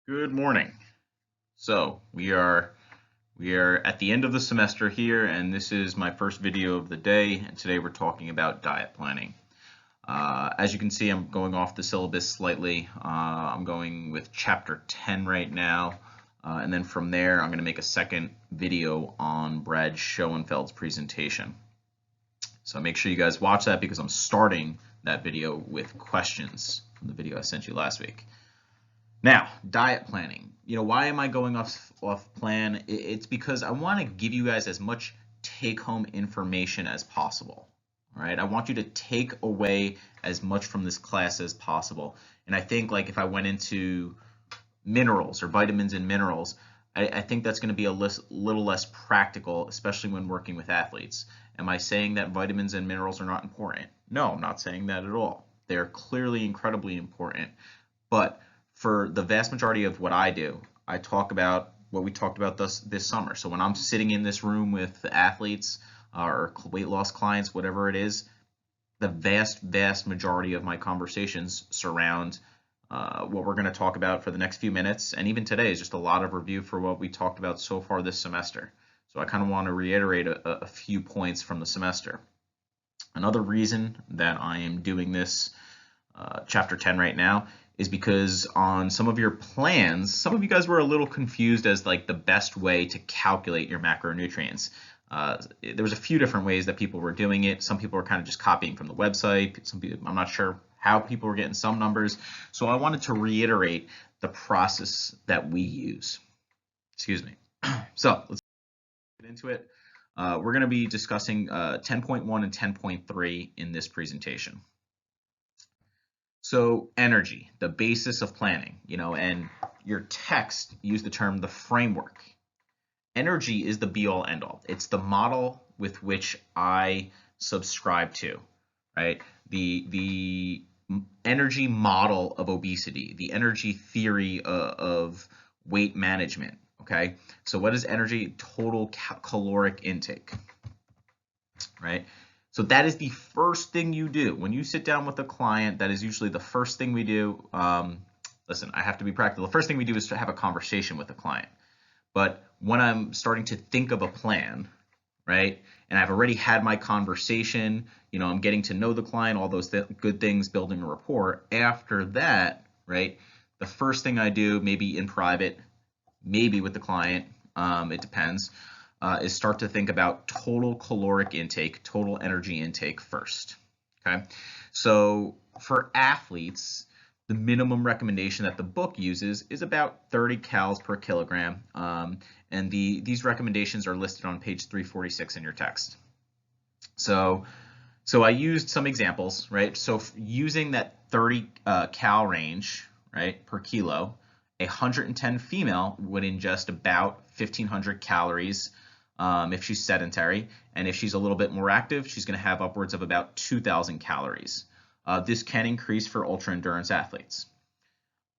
Good morning. So we are at the end of the semester here, and this is my first video of the day. And today we're talking about diet planning. As you can see, I'm going off the syllabus slightly. I'm going with chapter 10 right now, and then from there I'm going to make a second video on Brad Schoenfeld's presentation. So make sure you guys watch that because I'm starting that video with questions from the video I sent you last week. Now, diet planning. Why am I going off plan? It's because I want to give you guys as much take-home information as possible. All right, I want you to take away as much from this class as possible. And I think, like, if I went into minerals or vitamins and minerals, I think that's going to be a little less practical, especially when working with athletes. Am I saying that vitamins and minerals are not important? No, I'm not saying that at all. They are clearly incredibly important, but for the vast majority of what I do, I talk about what we talked about this summer. So when I'm sitting in this room with athletes or weight loss clients, whatever it is, the vast majority of my conversations surround what we're going to talk about for the next few minutes. And even today is just a lot of review for what we talked about so far this semester. So I kind of want to reiterate a few points from the semester. Another reason that I am doing this chapter 10 right now is because on some of your plans, some of you guys were a little confused as like the best way to calculate your macronutrients. There was a few different ways that people were doing it. Some people were kind of just copying from the website. Some people, I'm not sure how people were getting some numbers. So I wanted to reiterate the process that we use. Excuse me. So let's get into it. We're going to be discussing 10.1 and 10.3 in this presentation. So energy, the basis of planning, and your text use the term the framework. Energy is the be-all end-all. It's the model with which I subscribe to, right? The energy model of obesity, the energy theory of weight management, okay? So what is energy? Total caloric intake, right? So that is the first thing you do. When you sit down with a client, that is usually the first thing we do. Listen, I have to be practical. The first thing we do is to have a conversation with the client. But when I'm starting to think of a plan, right, and I've already had my conversation, I'm getting to know the client, all those good things, building a rapport. After that, right, the first thing I do, maybe in private, maybe with the client, it depends, is start to think about total caloric intake, total energy intake first. Okay, so for athletes, the minimum recommendation that the book uses is about 30 calories per kilogram, and these recommendations are listed on page 346 in your text. So I used some examples, right? So using that 30 cal range, right, per kilo, a 110 female would ingest about 1,500 calories if she's sedentary, and if she's a little bit more active, she's going to have upwards of about 2,000 calories. This can increase for ultra endurance athletes.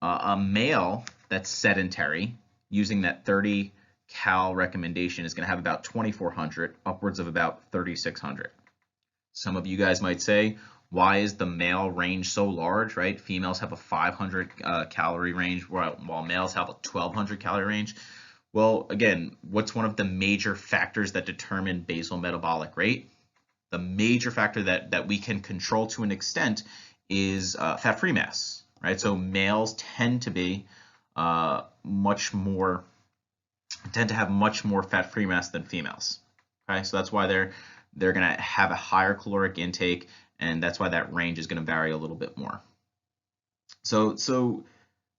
A male that's sedentary, using that 30 cal recommendation, is going to have about 2,400, upwards of about 3,600. Some of you guys might say, why is the male range so large, right? Females have a 500 calorie range, while males have a 1,200 calorie range. Well, again, what's one of the major factors that determine basal metabolic rate? The major factor that we can control to an extent is fat-free mass, right? So males tend to be tend to have much more fat-free mass than females. Okay, so that's why they're going to have a higher caloric intake, and that's why that range is going to vary a little bit more. So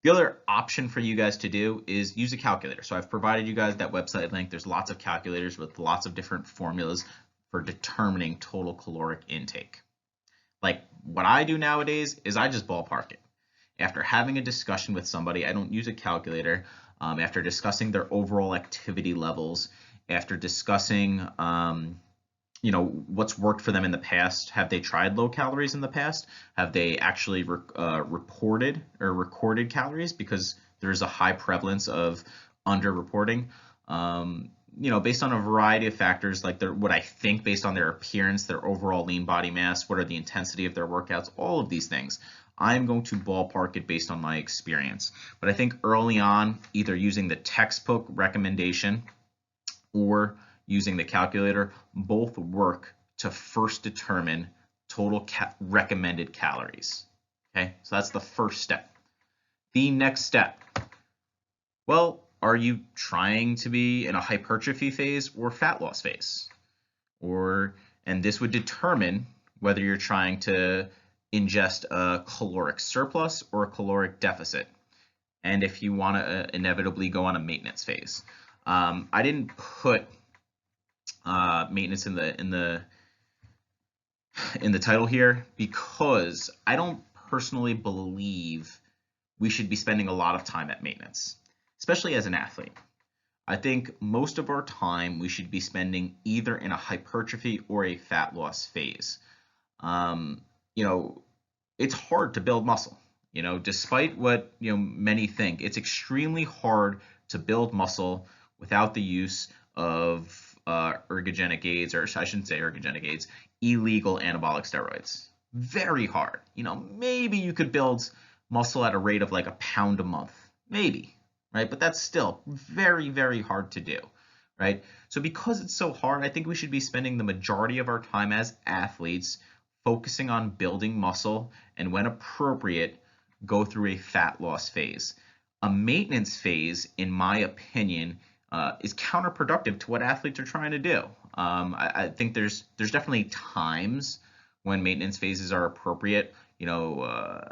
the other option for you guys to do is use a calculator. So I've provided you guys that website link. There's lots of calculators with lots of different formulas for determining total caloric intake. Like what I do nowadays is I just ballpark it. After having a discussion with somebody, I don't use a calculator. After discussing their overall activity levels, after discussing what's worked for them in the past. Have they tried low calories in the past? Have they actually reported or recorded calories? Because there's a high prevalence of underreporting. Based on a variety of factors, like what I think based on their appearance, their overall lean body mass, what are the intensity of their workouts, all of these things. I'm going to ballpark it based on my experience. But I think early on, either using the textbook recommendation or using the calculator, both work to first determine total recommended calories. Okay, so that's the first step. The next step, well, are you trying to be in a hypertrophy phase or fat loss phase? And this would determine whether you're trying to ingest a caloric surplus or a caloric deficit, and if you want to inevitably go on a maintenance phase. I didn't put maintenance in the title here because I don't personally believe we should be spending a lot of time at maintenance, especially as an athlete. I think most of our time we should be spending either in a hypertrophy or a fat loss phase. You know, it's hard to build muscle. You know, despite what many think, it's extremely hard to build muscle without the use of ergogenic aids, or I shouldn't say ergogenic aids, illegal anabolic steroids. Very hard. You know, maybe you could build muscle at a rate of like a pound a month, maybe, right? But that's still very, very hard to do, right? So because it's so hard, I think we should be spending the majority of our time as athletes focusing on building muscle, and when appropriate, go through a fat loss phase. A maintenance phase, in my opinion, is counterproductive to what athletes are trying to do. I think there's definitely times when maintenance phases are appropriate. You know,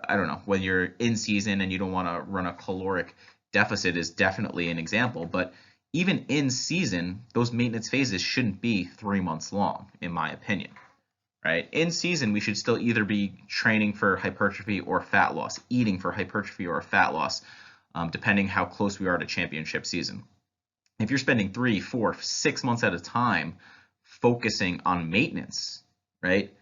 I don't know, when you're in season and you don't want to run a caloric deficit is definitely an example. But even in season, those maintenance phases shouldn't be 3 months long, in my opinion. Right? In season, we should still either be training for hypertrophy or fat loss, eating for hypertrophy or fat loss, depending how close we are to championship season. If you're spending 3, 4, 6 months at a time focusing on maintenance, right,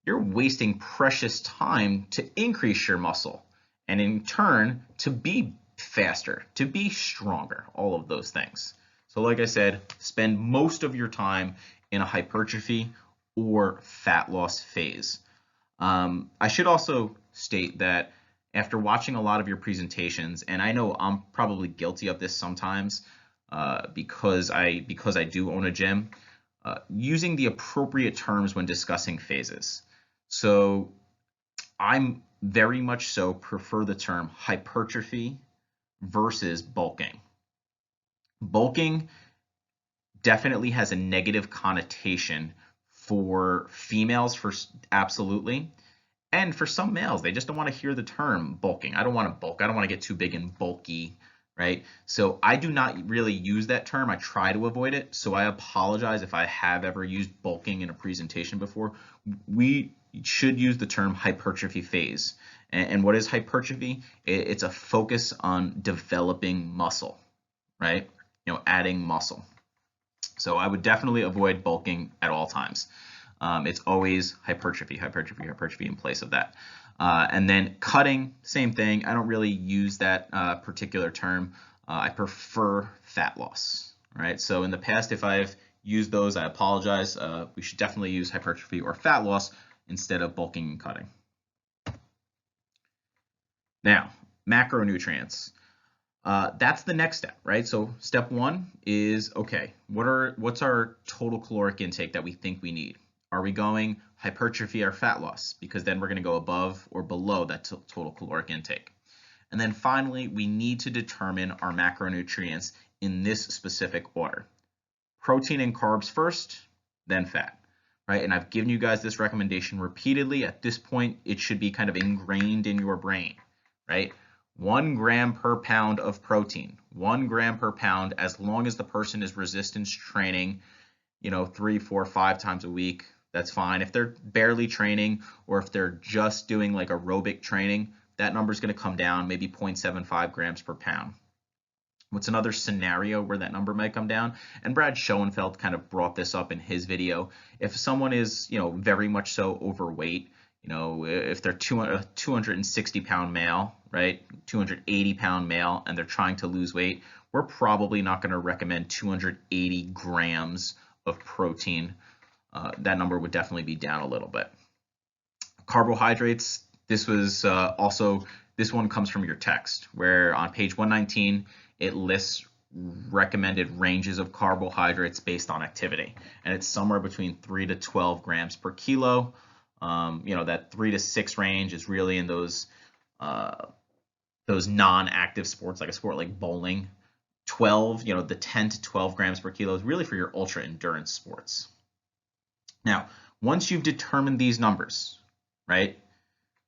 you're wasting precious time to increase your muscle and in turn to be faster, to be stronger, all of those things. So like I said, spend most of your time in a hypertrophy or fat loss phase. I should also state that after watching a lot of your presentations, and I know I'm probably guilty of this sometimes because I do own a gym, using the appropriate terms when discussing phases. So I'm very much so prefer the term hypertrophy versus bulking. Bulking definitely has a negative connotation for females, for absolutely, and for some males, they just don't want to hear the term bulking. I don't want to bulk. I don't want to get too big and bulky, right? So I do not really use that term. I try to avoid it. So I apologize if I have ever used bulking in a presentation before. We should use the term hypertrophy phase. And what is hypertrophy? It's a focus on developing muscle, right? You know, adding muscle. So I would definitely avoid bulking at all times. It's always hypertrophy, hypertrophy, hypertrophy in place of that. And then cutting, same thing. I don't really use that particular term. I prefer fat loss, right? So in the past, if I've used those, I apologize. We should definitely use hypertrophy or fat loss instead of bulking and cutting. Now, macronutrients. That's the next step, right? So step one is, okay, what's our total caloric intake that we think we need? Are we going hypertrophy or fat loss? Because then we're going to go above or below that total caloric intake. And then finally, we need to determine our macronutrients in this specific order. Protein and carbs first, then fat, right? And I've given you guys this recommendation repeatedly. At this point, it should be kind of ingrained in your brain, right? 1 gram per pound of protein, 1 gram per pound, as long as the person is resistance training, 3, 4, 5 times a week, that's fine. If they're barely training or if they're just doing like aerobic training, that number is going to come down, maybe 0.75 grams per pound. What's another scenario where that number might come down? And Brad Schoenfeld kind of brought this up in his video. If someone is, very much so overweight, if they're 260 pound male, right, 280 pound male, and they're trying to lose weight, we're probably not going to recommend 280 grams of protein. That number would definitely be down a little bit. Carbohydrates, This was this one comes from your text, where on page 119 it lists recommended ranges of carbohydrates based on activity, and it's somewhere between 3 to 12 grams per kilo. That 3 to 6 range is really in those non-active sports, like a sport like bowling. 12, the 10 to 12 grams per kilo is really for your ultra endurance sports. Now, once you've determined these numbers, right,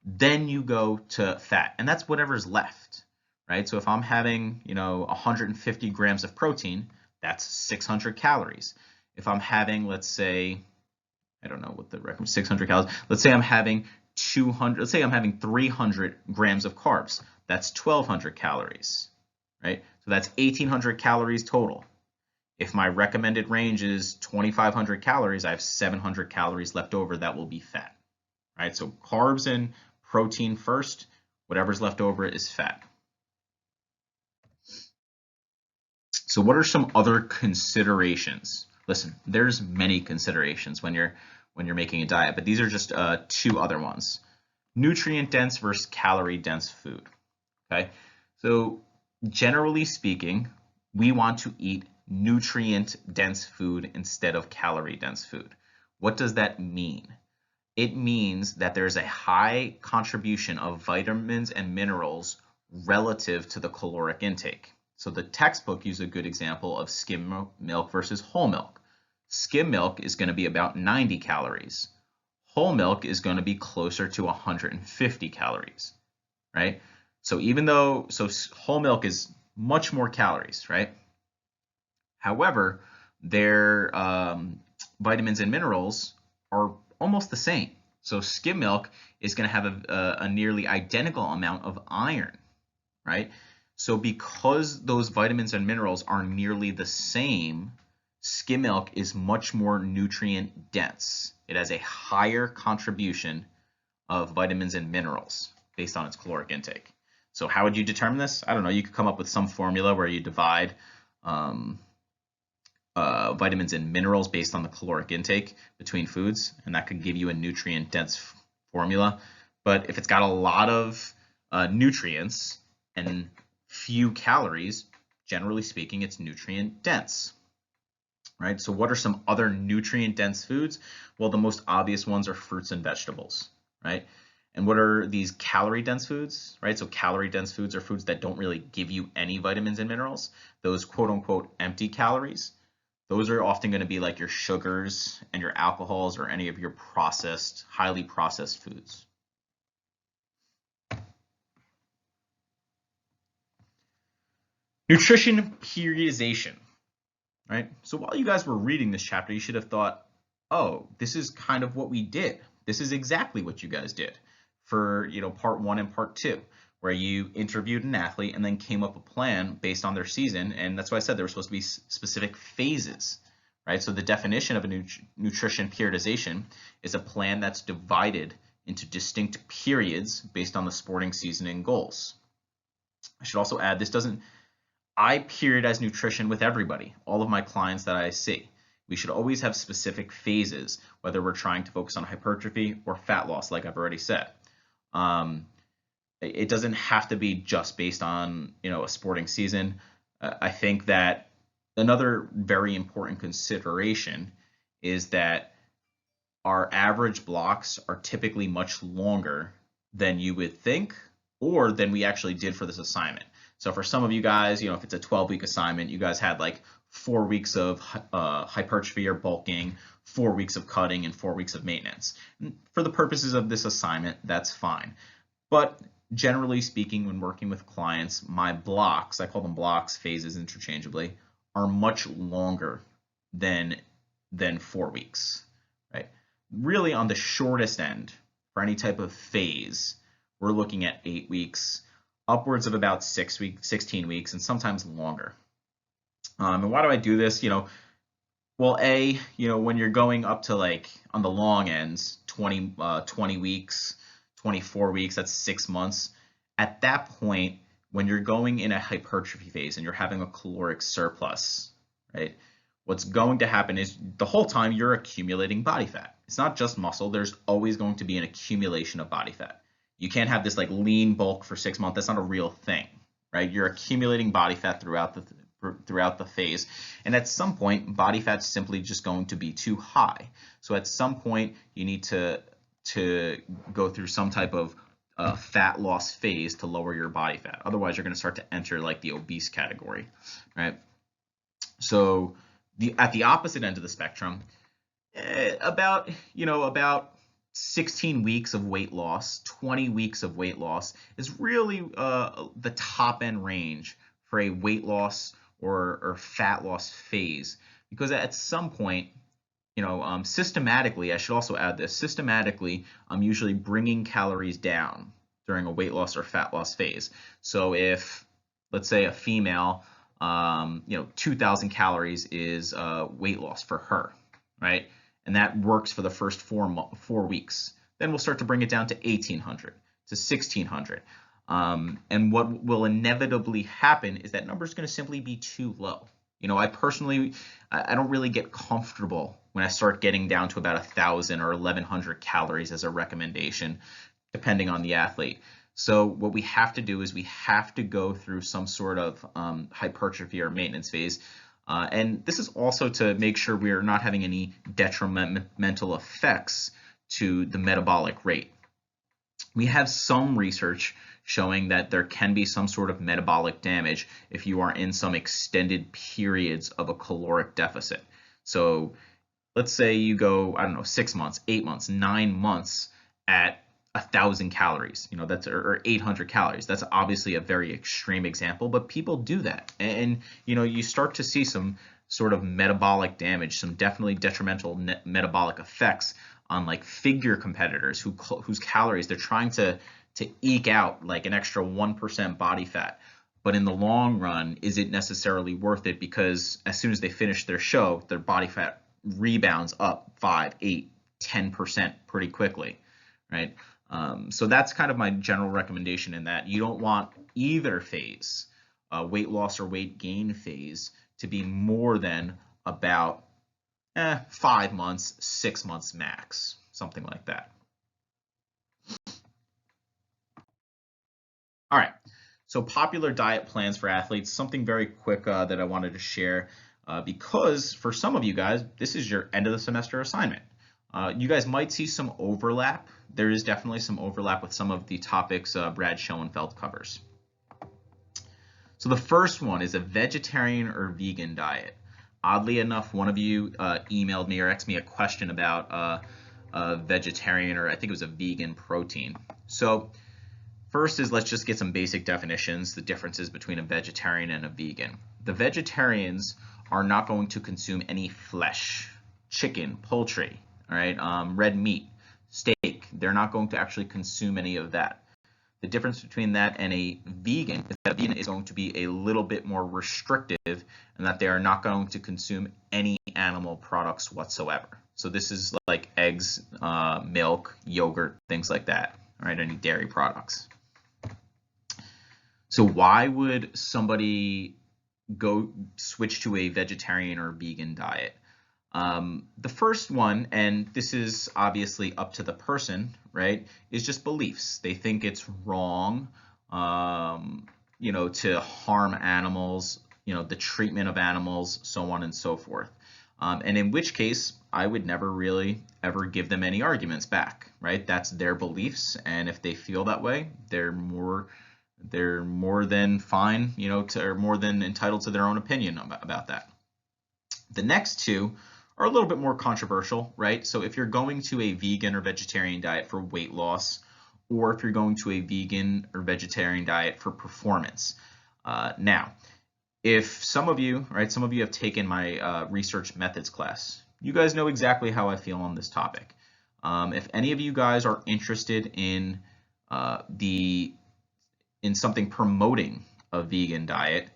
then you go to fat, and that's whatever's left, right? So if I'm having, 150 grams of protein, that's 600 calories. If I'm having, let's say, I don't know what the recommend, 600 calories. Let's say I'm having 300 grams of carbs. That's 1200 calories, right? So that's 1800 calories total. If my recommended range is 2500 calories, I have 700 calories left over that will be fat, right? So carbs and protein first, whatever's left over is fat. So what are some other considerations? Listen, there's many considerations when you're making a diet, but these are just two other ones. Nutrient dense versus calorie dense food. Okay, so generally speaking, we want to eat nutrient dense food instead of calorie dense food. What does that mean? It means that there's a high contribution of vitamins and minerals relative to the caloric intake. So the textbook uses a good example of skim milk versus whole milk. Skim milk is going to be about 90 calories. Whole milk is going to be closer to 150 calories, right? So whole milk is much more calories, right? However, their vitamins and minerals are almost the same. So skim milk is going to have a nearly identical amount of iron, right? So because those vitamins and minerals are nearly the same, skim milk is much more nutrient dense. It has a higher contribution of vitamins and minerals based on its caloric intake. So how would you determine this? I don't know. You could come up with some formula where you divide vitamins and minerals based on the caloric intake between foods, and that could give you a nutrient dense formula. But if it's got a lot of nutrients and few calories, generally speaking, it's nutrient dense, right? So what are some other nutrient dense foods? Well, the most obvious ones are fruits and vegetables, right? And what are these calorie dense foods, right? So calorie dense foods are foods that don't really give you any vitamins and minerals. Those quote unquote empty calories, those are often going to be like your sugars and your alcohols or any of your processed, highly processed foods. Nutrition periodization, right? So while you guys were reading this chapter, you should have thought, oh, this is kind of what we did. This is exactly what you guys did for, part 1 and part 2, where you interviewed an athlete and then came up with a plan based on their season. And that's why I said there were supposed to be specific phases, right? So the definition of a nutrition periodization is a plan that's divided into distinct periods based on the sporting season and goals. I should also add, I periodize nutrition with everybody, all of my clients that I see. We should always have specific phases, whether we're trying to focus on hypertrophy or fat loss, like I've already said. It doesn't have to be just based on, a sporting season. I think that another very important consideration is that our average blocks are typically much longer than you would think or than we actually did for this assignment. So for some of you guys, if it's a 12-week assignment, you guys had like 4 weeks of hypertrophy or bulking, 4 weeks of cutting, and 4 weeks of maintenance. For the purposes of this assignment, that's fine. But generally speaking, when working with clients, my blocks, I call them blocks, phases interchangeably, are much longer than 4 weeks, right? Really on the shortest end for any type of phase, we're looking at 8 weeks, upwards of about 16 weeks, and sometimes longer. And why do I do this? Well, when you're going up to like on the long ends, 20 weeks, 24 weeks, that's 6 months. At that point, when you're going in a hypertrophy phase and you're having a caloric surplus, right? What's going to happen is the whole time you're accumulating body fat. It's not just muscle. There's always going to be an accumulation of body fat. You can't have this like lean bulk for 6 months. That's not a real thing, right? You're accumulating body fat throughout the phase, and at some point, body fat's simply just going to be too high. So at some point, you need to go through some type of fat loss phase to lower your body fat. Otherwise, you're going to start to enter like the obese category, right? So at the opposite end of the spectrum, about 16 weeks of weight loss, 20 weeks of weight loss is really the top end range for a weight loss or fat loss phase, because at some point, systematically, I should also add this, systematically, I'm usually bringing calories down during a weight loss or fat loss phase. So if, let's say, a female, 2,000 calories is weight loss for her, right? And that works for the first 4 weeks. Then we'll start to bring it down to 1,800, to 1,600. And what will inevitably happen is that number is going to simply be too low. I personally, I don't really get comfortable when I start getting down to about 1,000 or 1,100 calories as a recommendation, depending on the athlete. So what we have to do is we have to go through some sort of hypertrophy or maintenance phase. And this is also to make sure we are not having any detrimental effects to the metabolic rate. We have some research showing that there can be some sort of metabolic damage if you are in some extended periods of a caloric deficit. So let's say you go, 6 months, 8 months, 9 months at 1,000 calories, that's or 800 calories. That's obviously a very extreme example, but people do that, and you start to see some sort of metabolic damage, some definitely detrimental metabolic effects on like figure competitors whose calories they're trying to eke out like an extra 1% body fat. But in the long run, is it necessarily worth it? Because as soon as they finish their show, their body fat rebounds up 5, 8, 10% pretty quickly, right? So that's kind of my general recommendation, in that you don't want either phase, weight loss or weight gain phase, to be more than about 5 months, 6 months max, something like that. All right, so popular diet plans for athletes, something very quick that I wanted to share, because for some of you guys, this is your end of the semester assignment. You guys might see some overlap. There is definitely some overlap with some of the topics Brad Schoenfeld covers. So the first one is a vegetarian or vegan diet. Oddly enough, one of you emailed me or asked me a question about a vegetarian, or I think it was a vegan protein. So first is, let's just get some basic definitions, the differences between a vegetarian and a vegan. The vegetarians are not going to consume any flesh, chicken, poultry, all right, red meat, steak. They're not going to actually consume any of that. The difference between that and a vegan is that a vegan is going to be a little bit more restrictive, and that they are not going to consume any animal products whatsoever. So this is like eggs, milk, yogurt, things like that, all right, any dairy products. So why would somebody go switch to a vegetarian or vegan diet? The first one, and this is obviously up to the person, right, is just beliefs. They think it's wrong, to harm animals, the treatment of animals, so on and so forth. And in which case, I would never really ever give them any arguments back, right? That's their beliefs, and if they feel that way, they're more than fine, or more than entitled to their own opinion about that. The next two are a little bit more controversial, right? So if you're going to a vegan or vegetarian diet for weight loss, or if you're going to a vegan or vegetarian diet for performance. Now, if some of you have taken my research methods class, you guys know exactly how I feel on this topic. If any of you guys are interested in something promoting a vegan diet,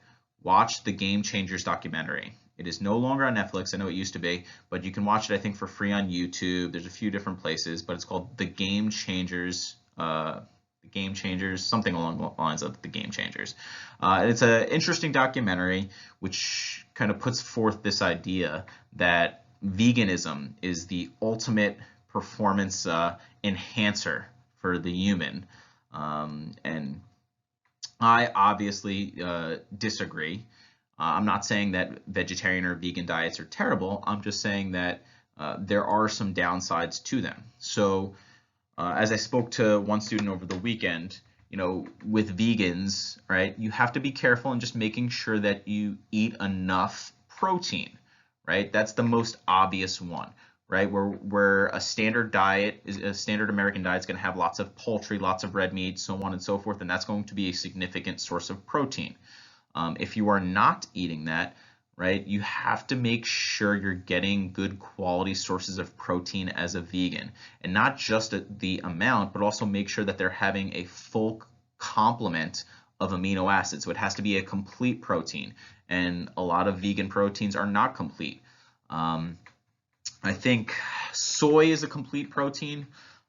watch the Game Changers documentary. It is no longer on Netflix. I know it used to be, but you can watch it, I think, for free on YouTube. There's a few different places, but it's called The Game Changers. Something along the lines of The Game Changers. It's an interesting documentary which kind of puts forth this idea that veganism is the ultimate performance enhancer for the human. And I obviously disagree. I'm not saying that vegetarian or vegan diets are terrible. I'm just saying that there are some downsides to them. So as I spoke to one student over the weekend, with vegans, right, you have to be careful in just making sure that you eat enough protein, right? That's the most obvious one, right? Where a standard diet is a standard American diet is going to have lots of poultry, lots of red meat, so on and so forth, and that's going to be a significant source of protein. If you are not eating that, right, you have to make sure you're getting good quality sources of protein as a vegan, and not just the amount, but also make sure that they're having a full complement of amino acids. So it has to be a complete protein, and a lot of vegan proteins are not complete. I think soy is a complete protein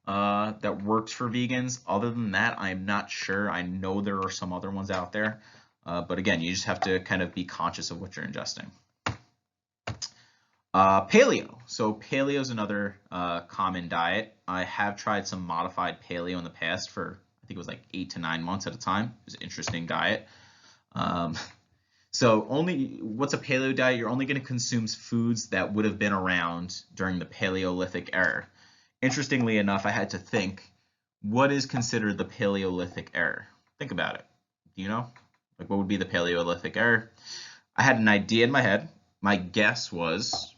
that works for vegans. Other than that, I'm not sure. I know there are some other ones out there. But again, you just have to kind of be conscious of what you're ingesting. Paleo. So paleo is another common diet. I have tried some modified paleo in the past for, I think it was like 8 to 9 months at a time. It was an interesting diet. So what's a paleo diet? You're only going to consume foods that would have been around during the Paleolithic era. Interestingly enough, I had to think, what is considered the Paleolithic era? Think about it. Do you know? Like, what would be the Paleolithic era? I had an idea in my head. My guess was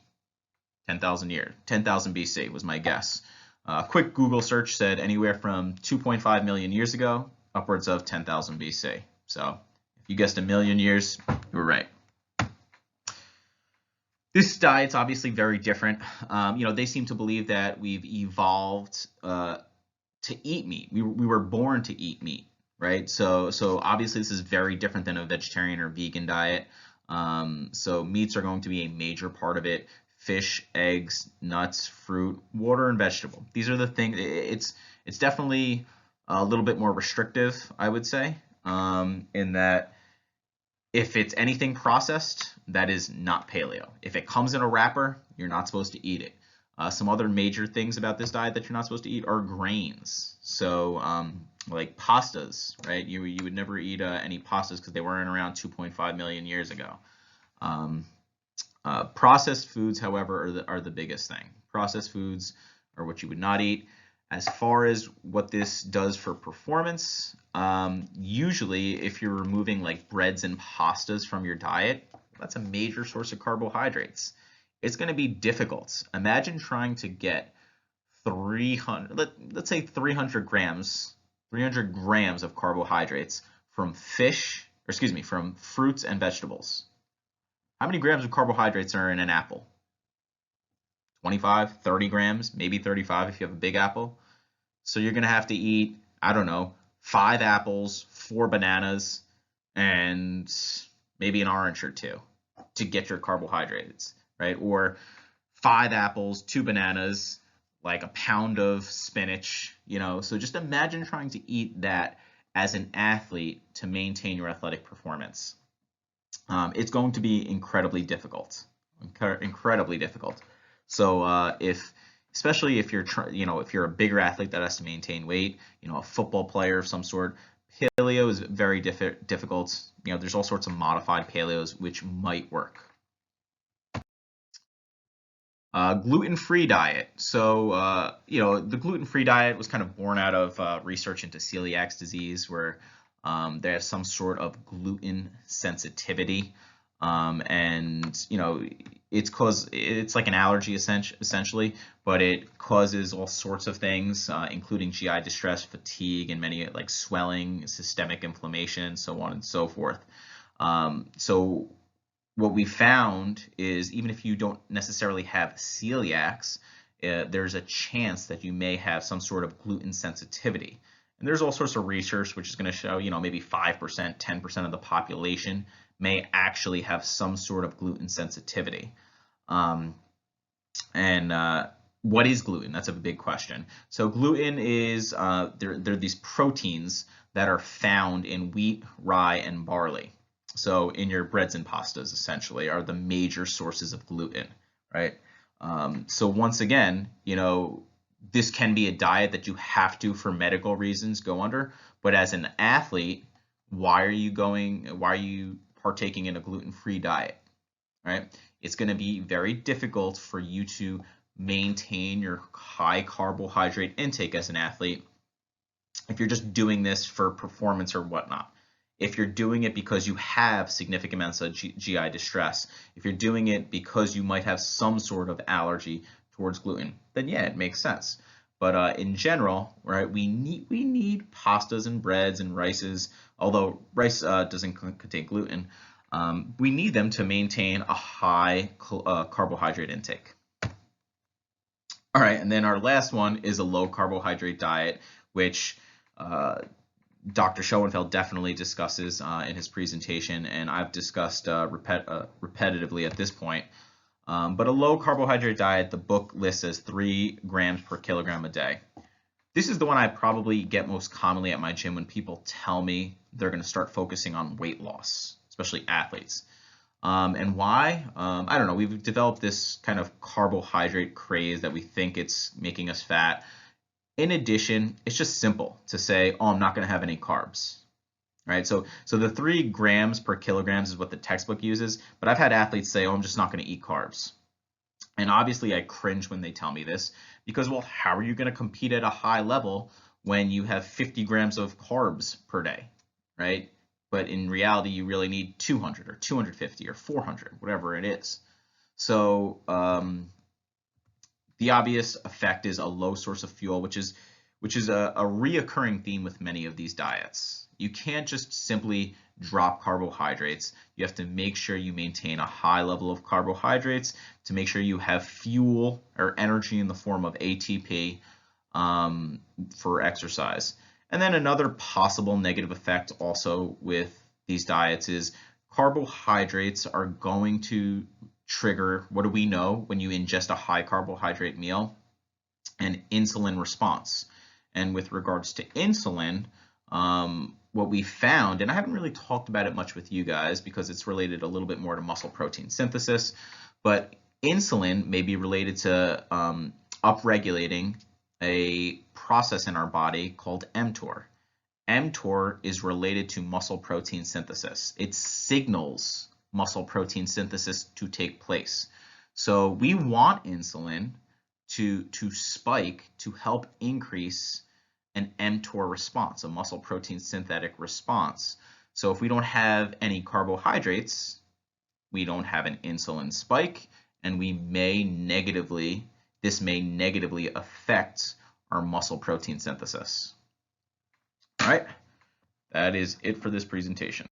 10,000 BC was my guess. A quick Google search said anywhere from 2.5 million years ago, upwards of 10,000 BC. So if you guessed a million years, you were right. This diet's obviously very different. They seem to believe that we've evolved to eat meat. We were born to eat meat, right? So obviously this is very different than a vegetarian or vegan diet. So meats are going to be a major part of it. Fish, eggs, nuts, fruit, water, and vegetable. These are the things. It's definitely a little bit more restrictive, I would say, in that if it's anything processed, that is not paleo. If it comes in a wrapper, you're not supposed to eat it. Some other major things about this diet that you're not supposed to eat are grains. So like pastas, right? You would never eat any pastas because they weren't around 2.5 million years ago. Processed foods, however, are the biggest thing. Processed foods are what you would not eat. As far as what this does for performance, usually if you're removing like breads and pastas from your diet, that's a major source of carbohydrates. It's going to be difficult. Imagine trying to get let's say 300 grams of carbohydrates from from fruits and vegetables. How many grams of carbohydrates are in an apple? 25, 30 grams, maybe 35 if you have a big apple. So you're going to have to eat, I don't know, 5 apples, 4 bananas, and maybe an orange or 2 to get your carbohydrates, right? Or 5 apples, 2 bananas, like a pound of spinach, So just imagine trying to eat that as an athlete to maintain your athletic performance. It's going to be incredibly difficult, incredibly difficult. So especially if you're a bigger athlete that has to maintain weight, a football player of some sort, paleo is very difficult. There's all sorts of modified paleos which might work. Gluten-free diet. So, the gluten-free diet was kind of born out of research into celiac disease, where they have some sort of gluten sensitivity, and it's like an allergy essentially, but it causes all sorts of things, including GI distress, fatigue, and many like swelling, systemic inflammation, so on and so forth. So what we found is even if you don't necessarily have celiacs, there's a chance that you may have some sort of gluten sensitivity. And there's all sorts of research which is going to show, maybe 5%, 10% of the population may actually have some sort of gluten sensitivity. What is gluten? That's a big question. So gluten is, they're these proteins that are found in wheat, rye, and barley. So in your breads and pastas, essentially, are the major sources of gluten, right? So once again, this can be a diet that you have to, for medical reasons, go under. But as an athlete, why are you partaking in a gluten-free diet, right? It's going to be very difficult for you to maintain your high carbohydrate intake as an athlete if you're just doing this for performance or whatnot. If you're doing it because you have significant amounts of GI distress, if you're doing it because you might have some sort of allergy towards gluten, then yeah, it makes sense. But in general, right, we need pastas and breads and rices, although rice doesn't contain gluten. We need them to maintain a high carbohydrate intake. All right, and then our last one is a low carbohydrate diet, which Dr. Schoenfeld definitely discusses in his presentation, and I've discussed repetitively at this point. But a low carbohydrate diet, the book lists as 3 grams per kilogram a day. This is the one I probably get most commonly at my gym when people tell me they're going to start focusing on weight loss, especially athletes. And why? I don't know. We've developed this kind of carbohydrate craze that we think it's making us fat. In addition, it's just simple to say, oh, I'm not going to have any carbs, right? So the 3 grams per kilograms is what the textbook uses, but I've had athletes say, oh, I'm just not going to eat carbs. And obviously I cringe when they tell me this because, well, how are you going to compete at a high level when you have 50 grams of carbs per day, right? But in reality, you really need 200 or 250 or 400, whatever it is. So the obvious effect is a low source of fuel, which is a reoccurring theme with many of these diets. You can't just simply drop carbohydrates. You have to make sure you maintain a high level of carbohydrates to make sure you have fuel or energy in the form of ATP for exercise. And then another possible negative effect also with these diets is carbohydrates are going to trigger, what do we know when you ingest a high carbohydrate meal? An insulin response. And with regards to insulin, what we found, and I haven't really talked about it much with you guys because it's related a little bit more to muscle protein synthesis, but insulin may be related to upregulating a process in our body called mTOR. mTOR is related to muscle protein synthesis. It signals muscle protein synthesis to take place. So we want insulin to spike to help increase an mTOR response, a muscle protein synthetic response. So if we don't have any carbohydrates, we don't have an insulin spike, and this may negatively affect our muscle protein synthesis. All right, that is it for this presentation.